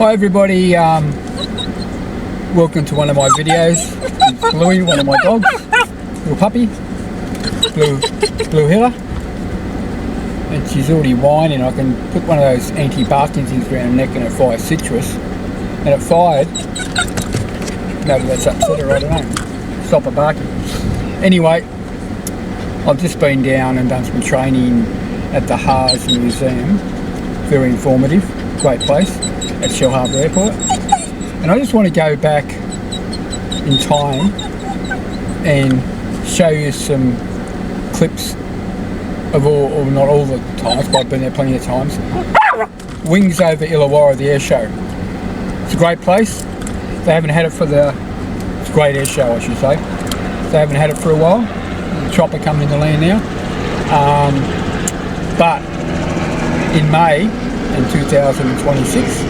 Hi everybody, welcome to one of my videos. Bluey, one of my dogs, little puppy, blue heeler, and she's already whining. I can put one of those anti-barking things around her neck and it fires citrus, and it fired. Maybe that's upset her, I don't know. Stop her barking. Anyway, I've just been down and done some training at the HARS Museum. Very informative, great place at Shellharbour Airport. And I just want to go back in time and show you some clips of all, or not all the times, but I've been there plenty of times. Wings over Illawarra, the Airshow. It's a great place. They haven't had it for it's a great Airshow, I should say. They haven't had it for a while. The chopper coming in the land now. But in May in 2026,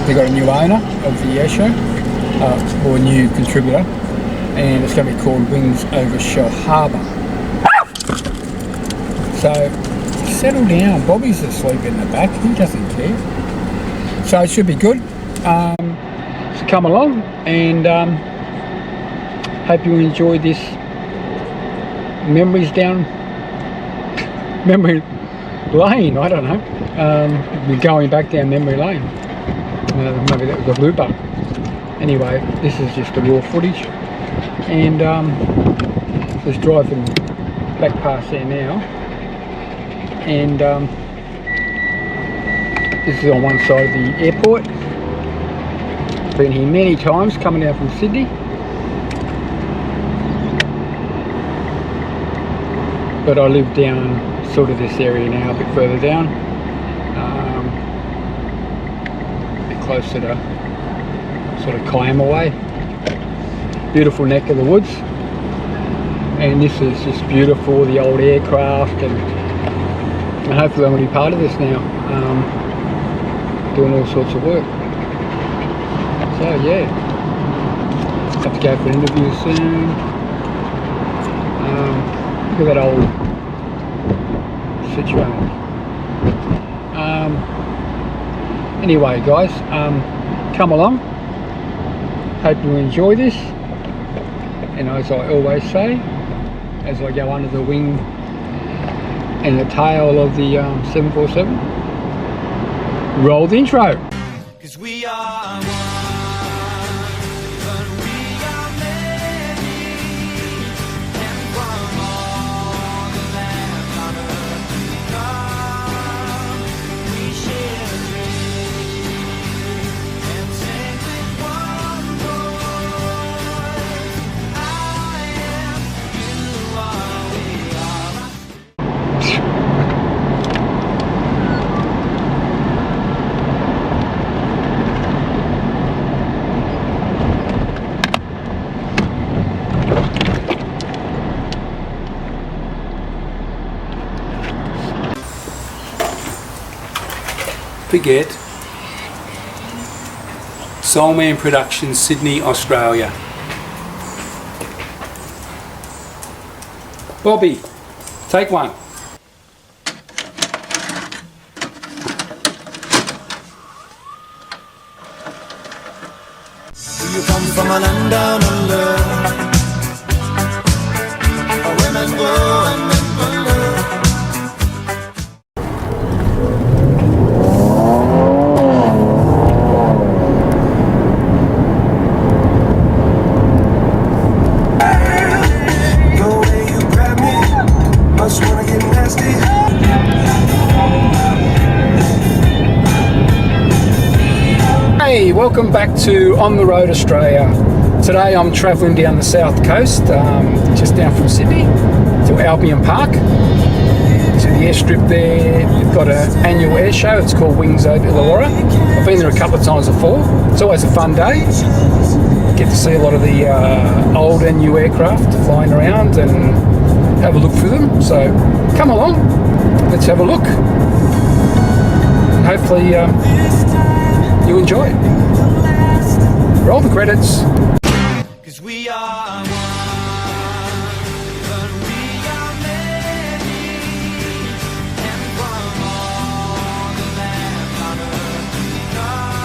they got a new owner of the Airshow, or a new contributor, and it's going to be called Wings over Shellharbour. So settle down. Bobby's asleep in the back. He doesn't care. So it should be good. So come along and hope you enjoy this memories down memory lane. I don't know. We're going back down memory lane. Maybe that was a looper. Anyway, this is just the raw footage, and just driving back past there now, and this is on one side of the airport. Been here many times coming down from Sydney, but I live down sort of this area now, a bit further down, a bit closer to sort of Kiama way. Beautiful neck of the woods, and this is just beautiful, the old aircraft, and hopefully I'm going to be part of this now, doing all sorts of work. So yeah, have to go for an interview soon. Look at that old Citroen. Anyway guys, come along, hope you enjoy this, and as I always say, as I go under the wing and the tail of the 747, roll the intro. 'Cause we are one, but we are many, and from all the land on earth we come, we share a dream, and sing with one voice. I am, you are, we are. Forget Soulman Productions, Sydney, Australia. Bobby, take one. Do you come from a land down under, where women go and men wonder? Hey, welcome back to On the Road Australia. Today I'm travelling down the south coast, just down from Sydney to Albion Park, to the airstrip there. They've got an annual air show. It's called Wings over Illawarra. I've been there a couple of times before. It's always a fun day. Get to see a lot of the old and new aircraft flying around and have a look through them. So come along, let's have a look. Hopefully you enjoy it. Roll the credits. 'Cause we are one, but we are many, and from all the land on earth we come.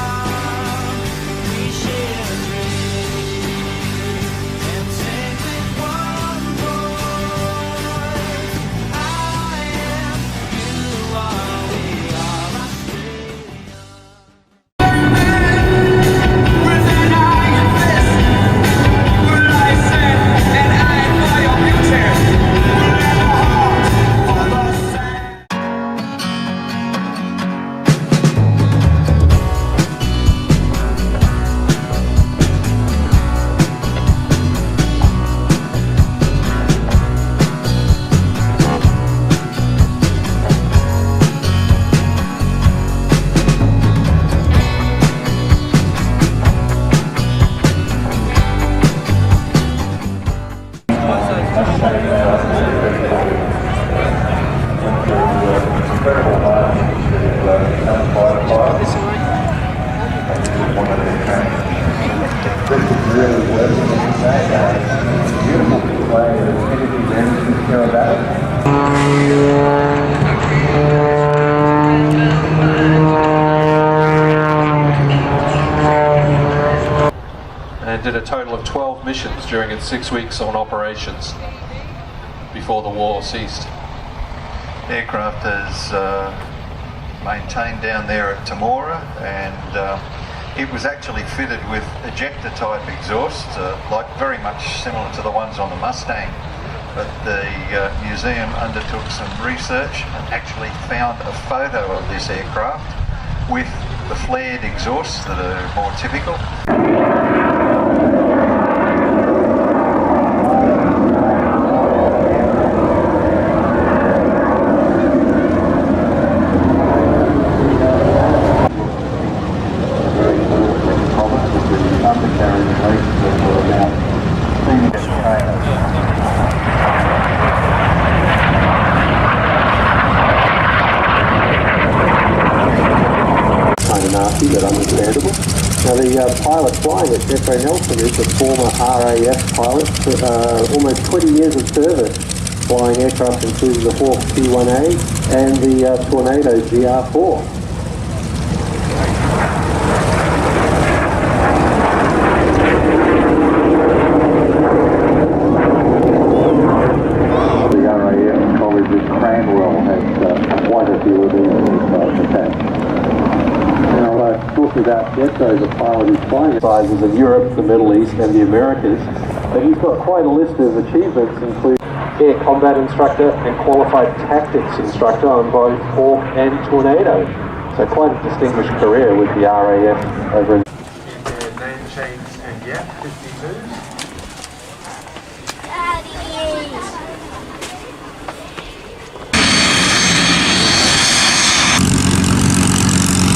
did a total of 12 missions during its 6 weeks on operations before the war ceased. Aircraft is maintained down there at Temora, and it was actually fitted with ejector type exhausts, like very much similar to the ones on the Mustang. But the museum undertook some research and actually found a photo of this aircraft with the flared exhausts that are more typical. But understandable. Now the pilot flying it, Jeffrey Nelson, is a former RAF pilot, almost 20 years of service flying aircraft including the Hawk T1A and the Tornado GR4. The RAF College at Cranwell has quite a few of these attached. Talking about Jetso, the pilot who's flying sizes of Europe, the Middle East and the Americas, but he's got quite a list of achievements, including air combat instructor and qualified tactics instructor on both Hawk and Tornado. So quite a distinguished career with the RAF over in Name chains and Yap 52s.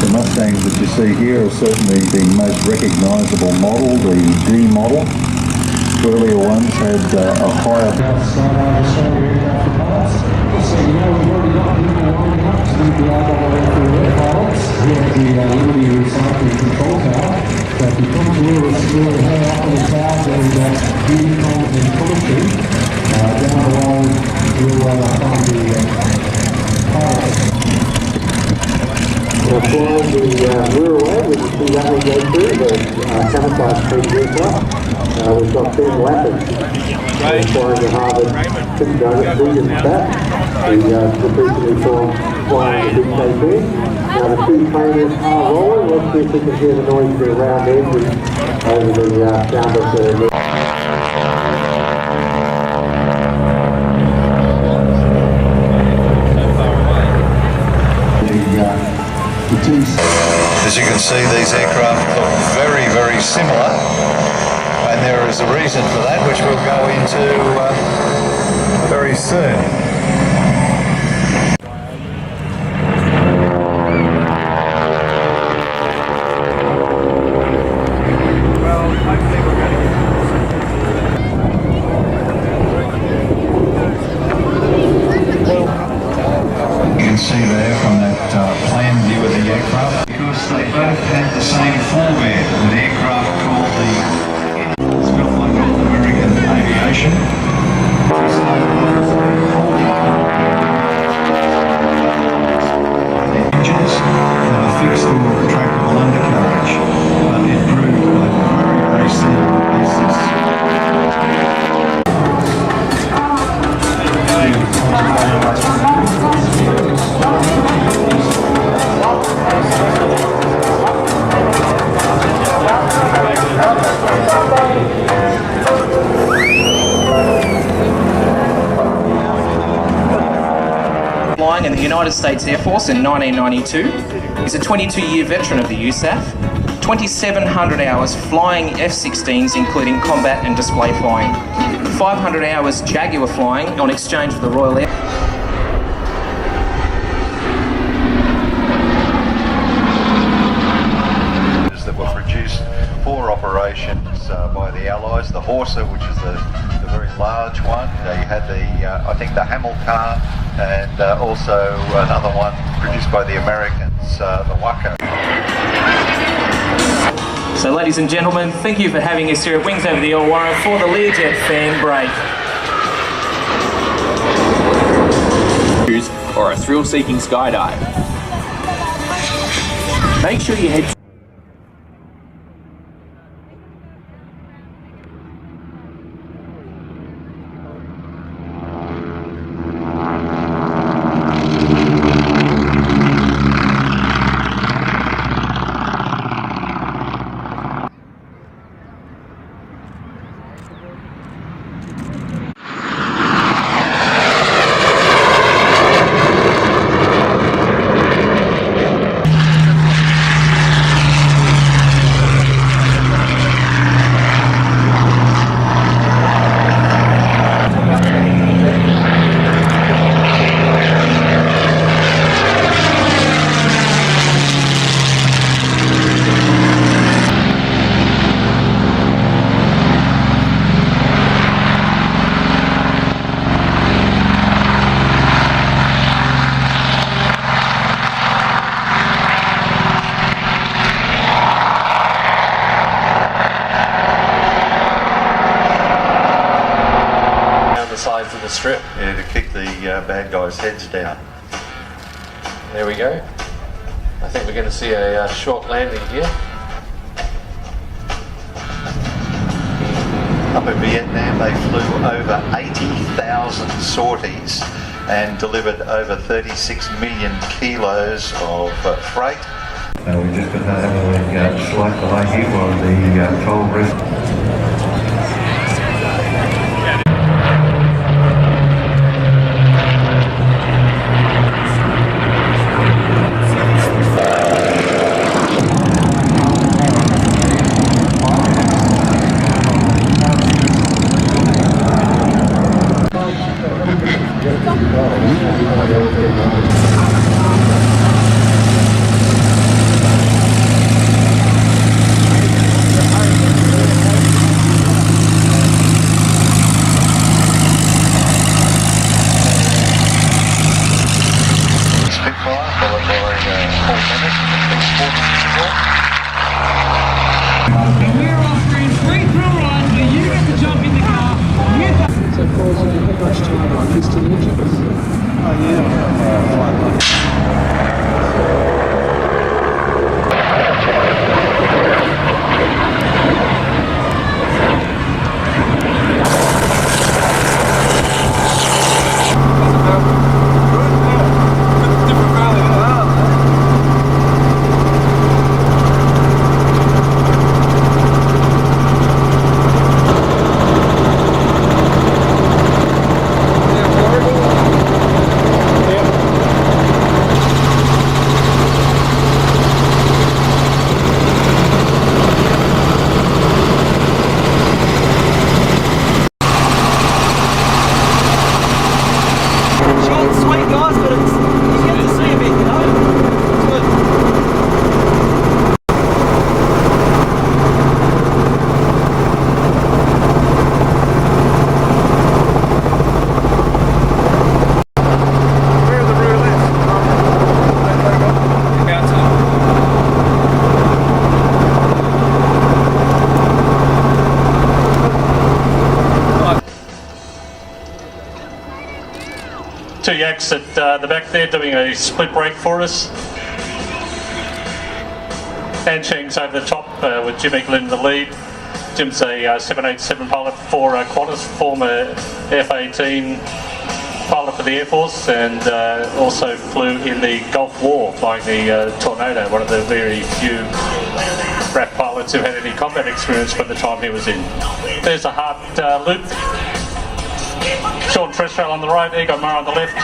The Mustangs that you see here are certainly the most recognisable model, the D model. Earlier ones had a higher... So you know we've already got people lining up to do the IAAF pilots here at the Liberty Recycling Control Tower. So if you come to we'll head up on the tower, then Unicom and Commentary. Down below we'll find the pilots. We're flying the rural air with the two running go through, the camouflage team aircraft. We've got Ben Lappin flying the Harvard Pit Donut Williams back. The recently flying the big KP. Now the two trainers are rolling. Let's see if we can hear the noise of the round engine over the sound of the... As you can see, these aircraft look very, very similar, and there is a reason for that, which we'll go into very soon. You can see there from that plan view of the aircraft, because they both had the same format, an aircraft called the... It's built like all American aviation. Engines that are fixed or retractable undercarriage, but it proved very, very sound basis. Flying in the United States Air Force in 1992. He's a 22-year veteran of the USAF. 2,700 hours flying F-16s, including combat and display flying. 500 hours Jaguar flying on exchange for the Royal Air. That were produced for operations by the Allies. The Horsa, which is the very large one. You had the, I think the Hamel car, and also another one produced by the Americans, the Waco. So ladies and gentlemen, thank you for having us here at Wings Over the Illawarra for the Learjet fan break. Or a thrill-seeking skydive. Make sure you head strip. Yeah, to keep the bad guys' heads down. There we go. I think we're going to see a short landing here. Up in Vietnam, they flew over 80,000 sorties and delivered over 36 million kilos of freight. We're just going to have a slight delay here while the toll rest. Two yaks at the back there doing a split break for us. And Cheng's over the top with Jim Eaglin in the lead. Jim's a 787 pilot for Qantas, former F-18 pilot for the Air Force, and also flew in the Gulf War flying the Tornado, one of the very few RAF pilots who had any combat experience from the time he was in. There's a hard loop. Sean Treswell on the right, Ego Murray on the left.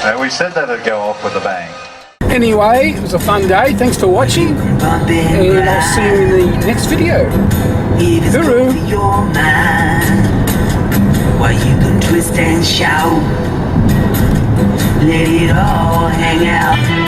We said that it'd go off with a bang. Anyway, it was a fun day. Thanks for watching, and I'll see you in the next video. Hooroo! While you can twist and shout, let it all hang out.